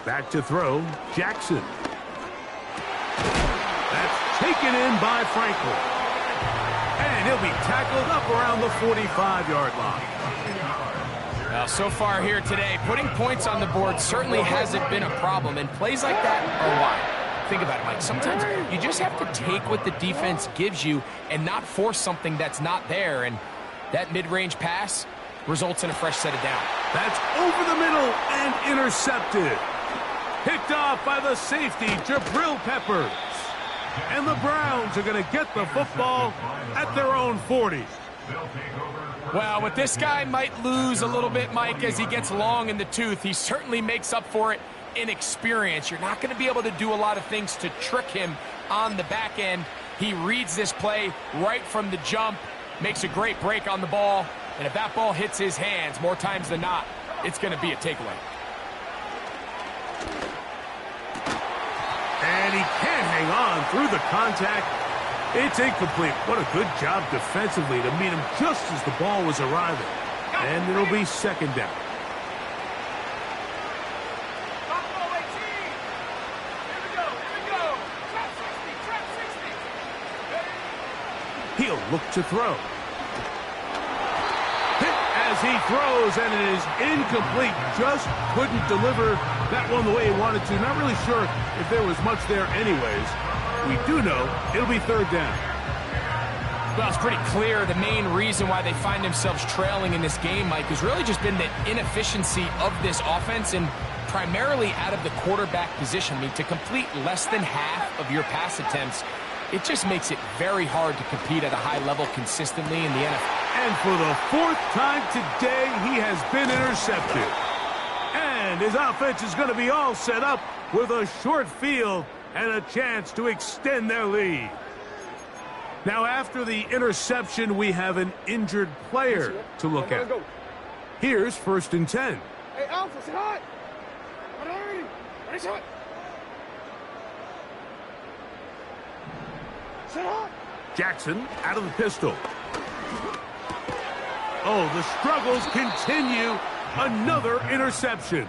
Back to throw, Jackson. That's taken in by Franklin. And he'll be tackled up around the 45-yard line. Well, so far here today, putting points on the board certainly hasn't been a problem, and plays like that are why. Think about it, Mike. Sometimes you just have to take what the defense gives you and not force something that's not there, and that mid-range pass results in a fresh set of down. That's over the middle and intercepted. Picked off by the safety, Jabril Peppers. And the Browns are going to get the football at their own 40. Well, with this guy might lose a little bit, Mike, as he gets long in the tooth. He certainly makes up for it in experience. You're not going to be able to do a lot of things to trick him on the back end. He reads this play right from the jump, makes a great break on the ball, and if that ball hits his hands more times than not, it's going to be a takeaway. And he can't hang on through the contact. It's incomplete. What a good job defensively to meet him just as the ball was arriving. And it'll be second down. He'll look to throw. Hit as he throws, and it is incomplete. Just couldn't deliver that one the way he wanted to. Not really sure if there was much there anyways. We do know it'll be third down. Well, it's pretty clear the main reason why they find themselves trailing in this game, Mike, has really just been the inefficiency of this offense and primarily out of the quarterback position. I mean, to complete less than half of your pass attempts, it just makes it very hard to compete at a high level consistently in the NFL. And for the fourth time today, he has been intercepted. And his offense is going to be all set up with a short field and a chance to extend their lead. Now, after the interception, we have an injured player to look at. Here's 1st and 10. Hey, Alpha, say hi. Say hi. Jackson out of the pistol. Oh, the struggles continue. Another interception.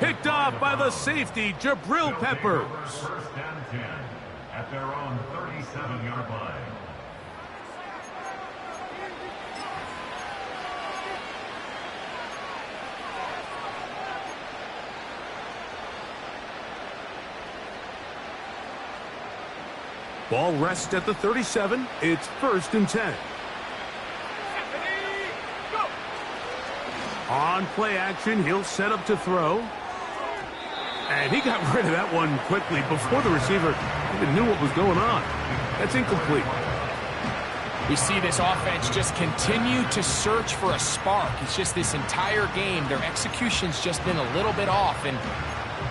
Picked off by the safety, Jabril Peppers. First and 10 at their own 37-yard line. Ball rests at the 37. It's 1st and 10. On play action, he'll set up to throw. And he got rid of that one quickly before the receiver even knew what was going on. That's incomplete. We see this offense just continue to search for a spark. It's just this entire game, their execution's just been a little bit off. And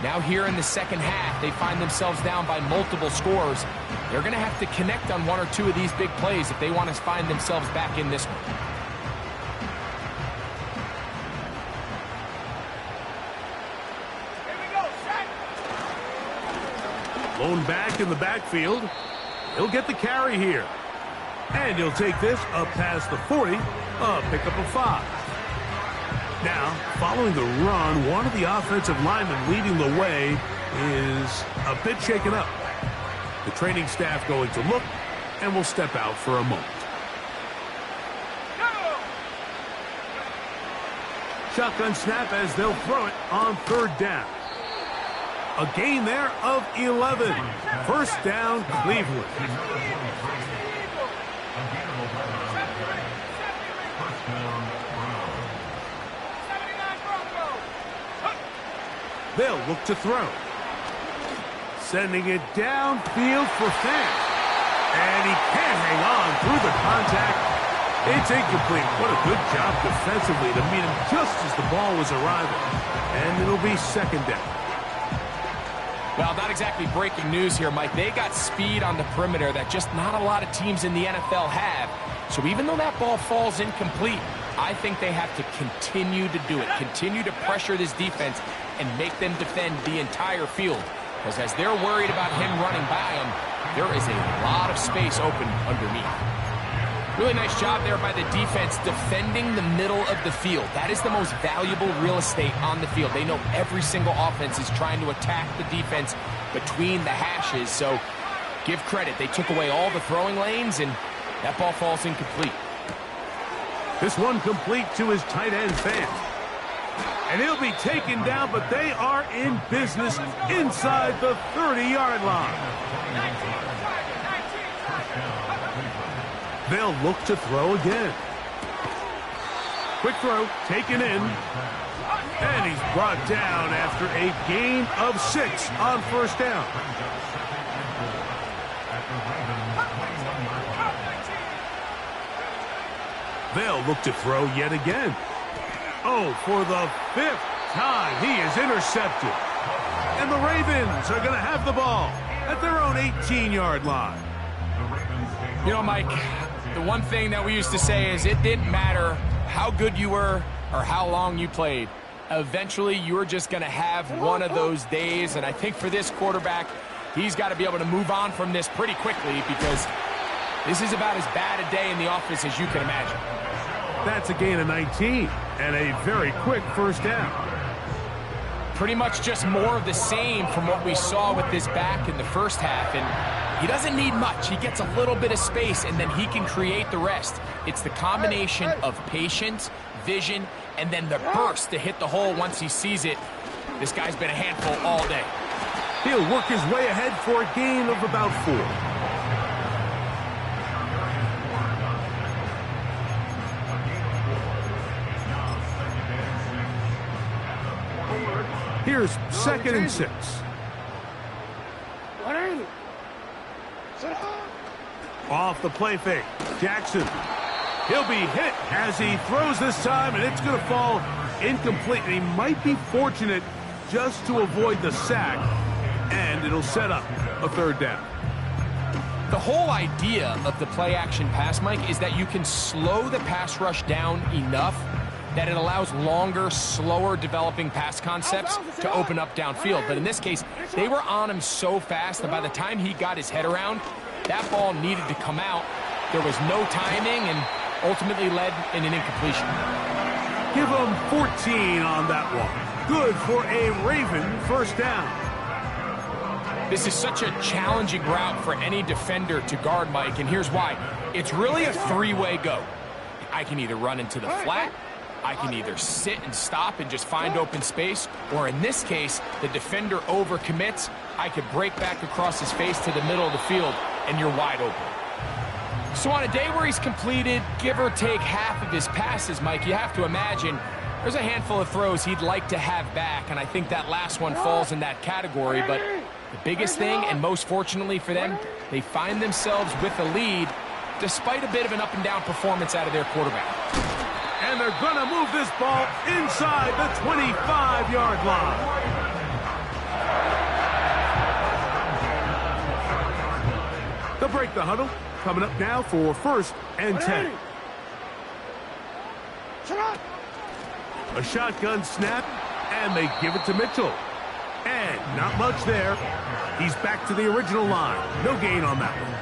now here in the second half, they find themselves down by multiple scores. They're going to have to connect on one or two of these big plays if they want to find themselves back in this one. Blown back in the backfield. He'll get the carry here. And he'll take this up past the 40, a pickup of 5. Now, following the run, one of the offensive linemen leading the way is a bit shaken up. The training staff going to look, and will step out for a moment. Shotgun snap as they'll throw it on 3rd down. A gain there of 11. First down, Cleveland. They'll look to throw. Sending it downfield for Fant. And he can't hang on through the contact. It's incomplete. What a good job defensively to meet him just as the ball was arriving. And it'll be second down. Well, not exactly breaking news here, Mike. They got speed on the perimeter that just not a lot of teams in the NFL have. So even though that ball falls incomplete, I think they have to continue to do it, continue to pressure this defense and make them defend the entire field. Because as they're worried about him running by them, there is a lot of space open underneath. Really nice job there by the defense defending the middle of the field. That is the most valuable real estate on the field. They know every single offense is trying to attack the defense between the hashes. So give credit. They took away all the throwing lanes, and that ball falls incomplete. This one complete to his tight end Fant. And he'll be taken down, but they are in business inside the 30-yard line. They'll look to throw again. Quick throw, taken in. And he's brought down after a gain of 6 on first down. They'll look to throw yet again. Oh, for the 5th time, he is intercepted. And the Ravens are going to have the ball at their own 18-yard line. You know, Mike, the one thing that we used to say is it didn't matter how good you were or how long you played. Eventually, you were just going to have one of those days. And I think for this quarterback, he's got to be able to move on from this pretty quickly because this is about as bad a day in the office as you can imagine. That's a gain of 19 and a very quick first down. Pretty much just more of the same from what we saw with this back in the first half. And he doesn't need much. He gets a little bit of space, and then he can create the rest. It's the combination of patience, vision, and then the burst to hit the hole once he sees it. This guy's been a handful all day. He'll work his way ahead for a gain of about 4. Here's 2nd and 6. Off the play fake. Jackson. He'll be hit as he throws this time, and it's going to fall incomplete. And he might be fortunate just to avoid the sack, and it'll set up a 3rd down. The whole idea of the play-action pass, Mike, is that you can slow the pass rush down enough that it allows longer, slower developing pass concepts to open up downfield. But in this case, they were on him so fast that by the time he got his head around, that ball needed to come out. There was no timing and ultimately led in an incompletion. Give him 14 on that one. Good for a Raven first down. This is such a challenging route for any defender to guard, Mike, and here's why. It's really a 3-way go. I can either run into the flat, I can either sit and stop and just find open space, or in this case, the defender overcommits. I could break back across his face to the middle of the field, and you're wide open. So on a day where he's completed, give or take half of his passes, Mike, you have to imagine there's a handful of throws he'd like to have back, and I think that last one falls in that category. But the biggest thing, and most fortunately for them, they find themselves with a lead despite a bit of an up-and-down performance out of their quarterback. And they're going to move this ball inside the 25-yard line. They'll break the huddle. Coming up now for 1st and 10. A shotgun snap, and they give it to Mitchell. And not much there. He's back to the original line. No gain on that one.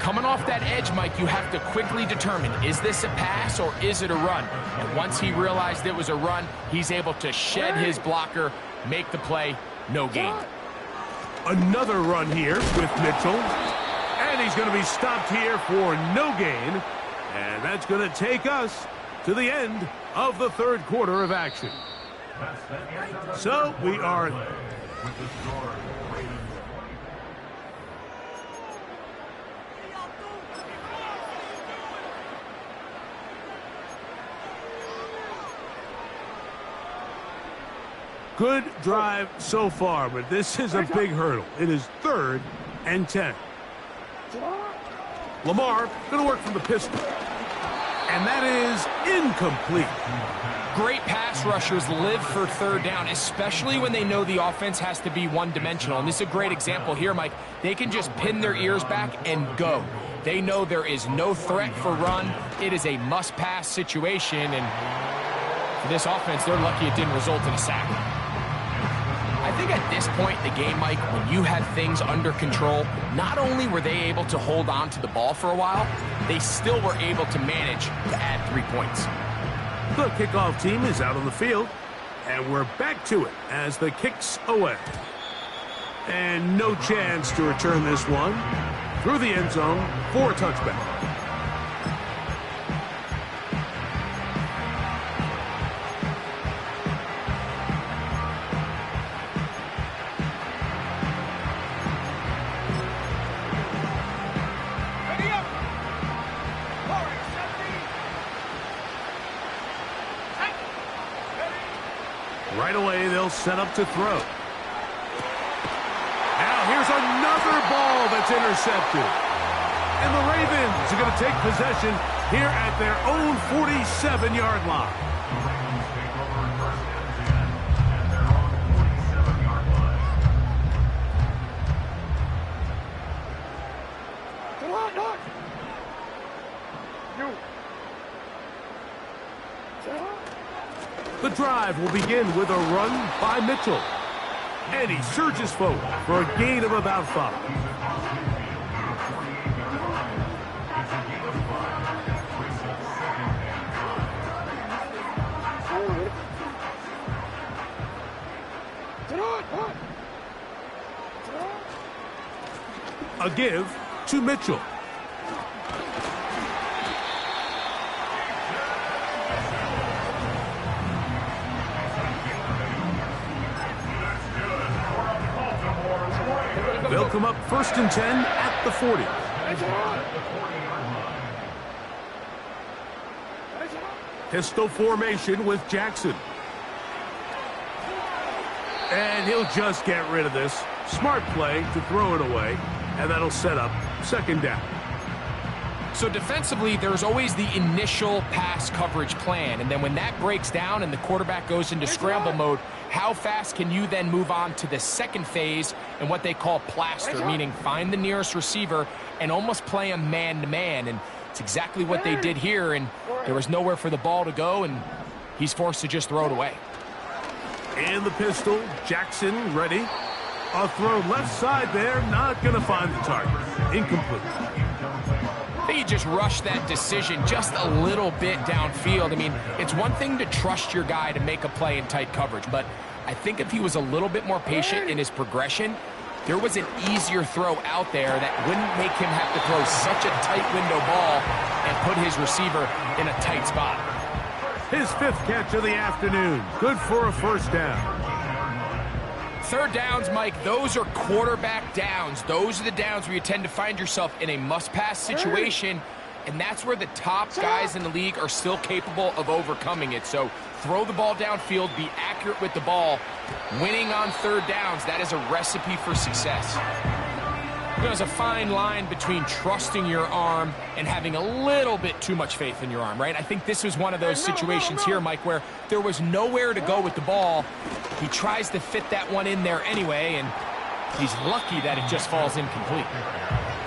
Coming off that edge, Mike, you have to quickly determine, is this a pass or is it a run? And once he realized it was a run, he's able to shed his blocker, make the play, no gain. Another run here with Mitchell. And he's going to be stopped here for no gain. And that's going to take us to the end of the 3rd quarter of action. So we are... Good drive so far, but this is a big hurdle. It is 3rd and 10. Lamar going to work from the pistol. And that is incomplete. Great pass rushers live for 3rd down, especially when they know the offense has to be one-dimensional. And this is a great example here, Mike. They can just pin their ears back and go. They know there is no threat for run. It is a must-pass situation. And for this offense, they're lucky it didn't result in a sack. I think at this point in the game, Mike, when you had things under control, not only were they able to hold on to the ball for a while, they still were able to manage to add 3 points. The kickoff team is out on the field, and we're back to it as the kick's away. And no chance to return this one through the end zone for a touchback. Right away, they'll set up to throw. Now here's another ball that's intercepted. And the Ravens are going to take possession here at their own 47-yard line. The drive will begin with a run by Mitchell. And he surges forward for a gain of about 5. A give to Mitchell. They'll come up 1st and 10 at the 40. Pistol formation with Jackson. And he'll just get rid of this. Smart play to throw it away, and that'll set up 2nd down. So defensively, there's always the initial pass coverage plan, and then when that breaks down and the quarterback goes into scramble mode, how fast can you then move on to the second phase and what they call plaster, meaning find the nearest receiver and almost play him man-to-man, and it's exactly what they did here, and there was nowhere for the ball to go, and he's forced to just throw it away. And the pistol, Jackson ready. A throw left side there, not going to find the target. Incomplete. I think he just rushed that decision just a little bit downfield. I mean, it's one thing to trust your guy to make a play in tight coverage, but I think if he was a little bit more patient in his progression, there was an easier throw out there that wouldn't make him have to throw such a tight window ball and put his receiver in a tight spot. His 5th catch of the afternoon. Good for a 1st down. 3rd downs, Mike, those are quarterback downs. Those are the downs where you tend to find yourself in a must-pass situation, and that's where the top guys in the league are still capable of overcoming it. So throw the ball downfield, be accurate with the ball. Winning on 3rd downs, that is a recipe for success. There's a fine line between trusting your arm and having a little bit too much faith in your arm, right? I think this was one of those situations here, Mike, where there was nowhere to go with the ball. He tries to fit that one in there anyway, and he's lucky that it just falls incomplete.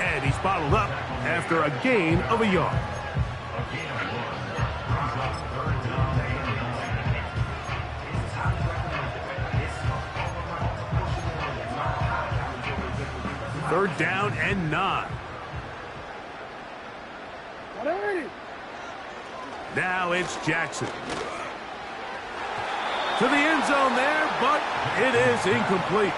And he's bottled up after a gain of a yard. Third down and 9. Now it's Jackson. To the end zone there, but it is incomplete.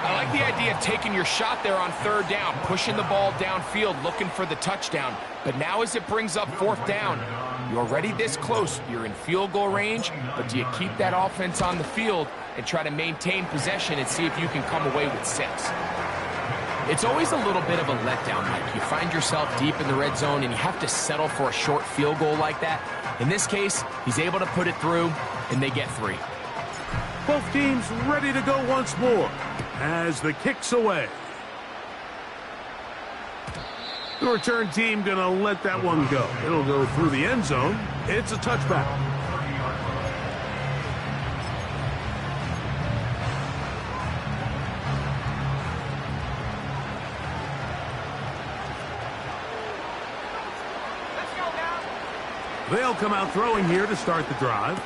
I like the idea of taking your shot there on 3rd down, pushing the ball downfield, looking for the touchdown. But now as it brings up 4th down, you're already this close. You're in field goal range, but do you keep that offense on the field and try to maintain possession and see if you can come away with 6? It's always a little bit of a letdown, Mike. You find yourself deep in the red zone and you have to settle for a short field goal like that. In this case, he's able to put it through, and they get 3. Both teams ready to go once more as the kick's away. The return team going to let that one go. It'll go through the end zone. It's a touchback. They'll come out throwing here to start the drive.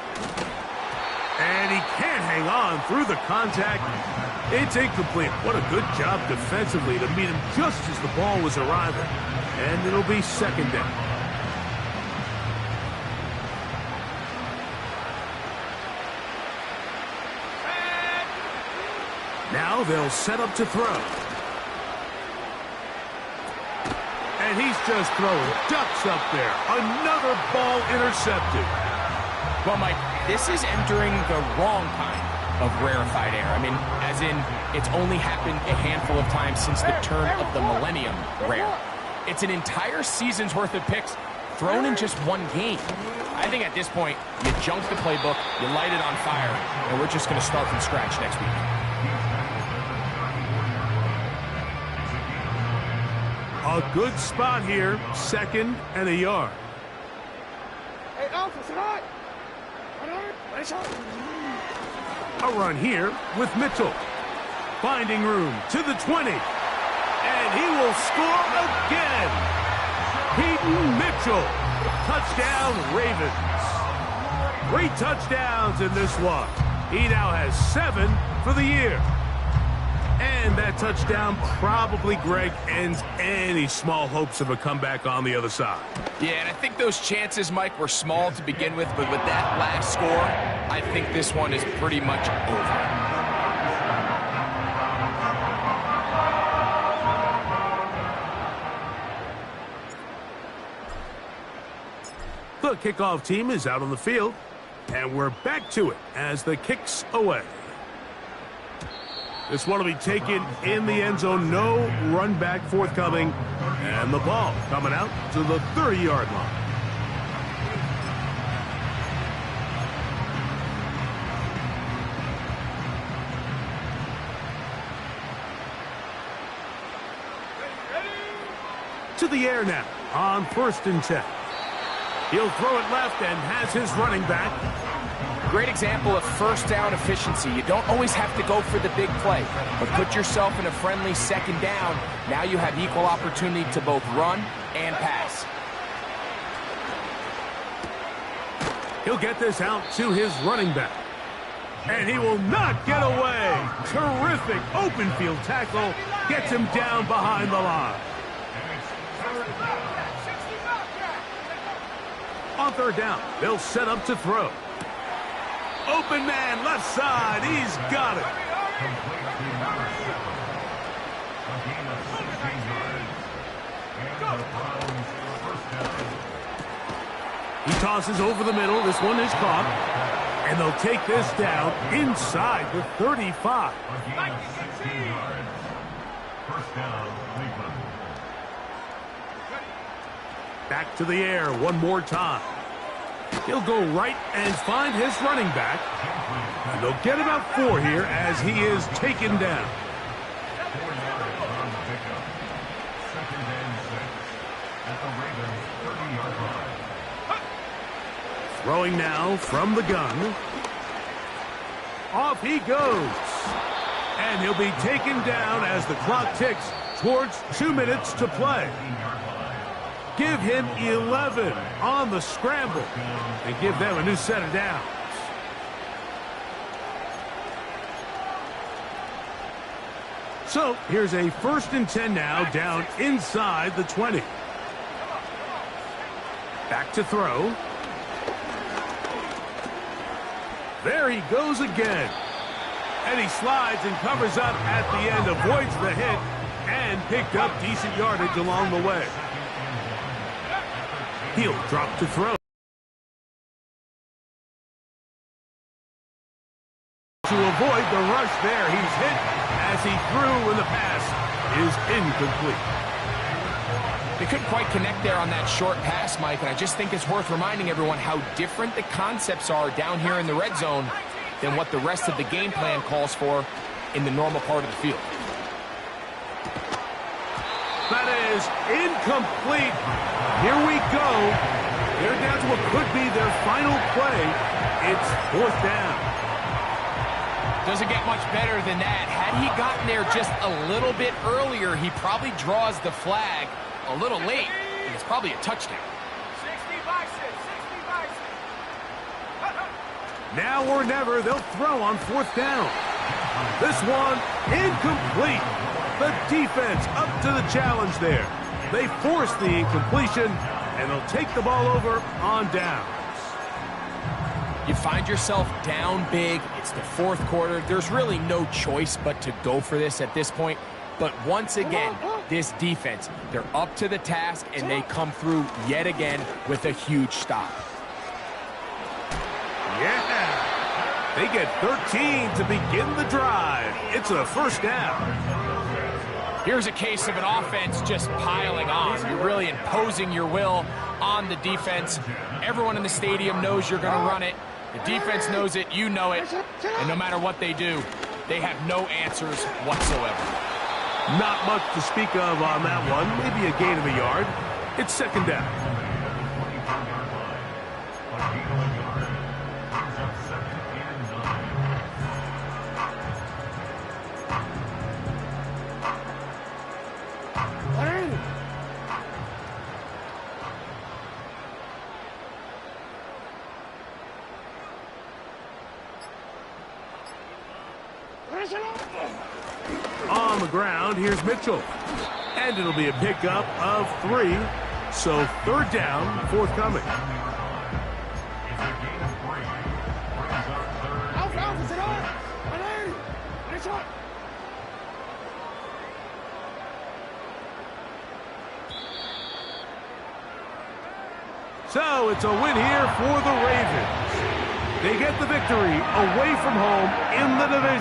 And he can't hang on through the contact. It's incomplete. What a good job defensively to meet him just as the ball was arriving. And it'll be second down. Now they'll set up to throw. And he's just throwing ducks up there. Another ball intercepted. Well, Mike, this is entering the wrong kind of rarefied air. I mean, as in, it's only happened a handful of times since the turn of the millennium rare. It's an entire season's worth of picks thrown in just one game. I think at this point, you junk the playbook, you light it on fire, and we're just going to start from scratch next week. A good spot here, 2nd and a yard. Hey, Alpha, sit hot. A run here with Mitchell. Finding room to the 20. And he will score again. Peyton Mitchell. Touchdown, Ravens. Great touchdowns in this one. He now has 7 for the year. And that touchdown probably, Greg, ends any small hopes of a comeback on the other side. Yeah, and I think those chances, Mike, were small to begin with, but with that last score, I think this one is pretty much over. The kickoff team is out on the field, and we're back to it as the kick's away. This one will be taken in the end zone. No run back forthcoming. And the ball coming out to the 30-yard line. To the air now on 1st and 10. He'll throw it left and has his running back. Great example of first down efficiency. You don't always have to go for the big play, but put yourself in a friendly 2nd down. Now you have equal opportunity to both run and pass. He'll get this out to his running back. And he will not get away. Terrific open field tackle. Gets him down behind the line. On 3rd down, they'll set up to throw. Open man, left side. He's got it. He tosses over the middle. This one is caught. And they'll take this down inside the 35. Back to the air one more time. He'll go right and find his running back. And they'll get about 4 here as he is taken down. Throwing now from the gun. Off he goes. And he'll be taken down as the clock ticks towards 2 minutes to play. Give him 11 on the scramble and give them a new set of downs. So here's a 1st and 10 now down inside the 20. Back to throw. There he goes again. And he slides and covers up at the end, avoids the hit, and picked up decent yardage along the way. He'll drop to throw. To avoid the rush there, he's hit as he threw, and the pass is incomplete. They couldn't quite connect there on that short pass, Mike, and I just think it's worth reminding everyone how different the concepts are down here in the red zone than what the rest of the game plan calls for in the normal part of the field. That is incomplete. Here we go. They're down to what could be their final play. It's 4th down. Doesn't get much better than that. Had he gotten there just a little bit earlier, he probably draws the flag a little late, and it's probably a touchdown. Now or never, they'll throw on 4th down. This one, incomplete. The defense up to the challenge there. They force the incompletion, and they'll take the ball over on downs. You find yourself down big. It's the 4th quarter. There's really no choice but to go for this at this point. But once again, this defense, they're up to the task, and they come through yet again with a huge stop. Yeah. They get 13 to begin the drive. It's a 1st down. Here's a case of an offense just piling on. You're really imposing your will on the defense. Everyone in the stadium knows you're going to run it. The defense knows it, you know it. And no matter what they do, they have no answers whatsoever. Not much to speak of on that one. Maybe a gain of a yard. It's 2nd down. On the ground, here's Mitchell. And it'll be a pickup of 3. So 3rd down, forthcoming. So it's a win here for the Ravens. They get the victory away from home in the division.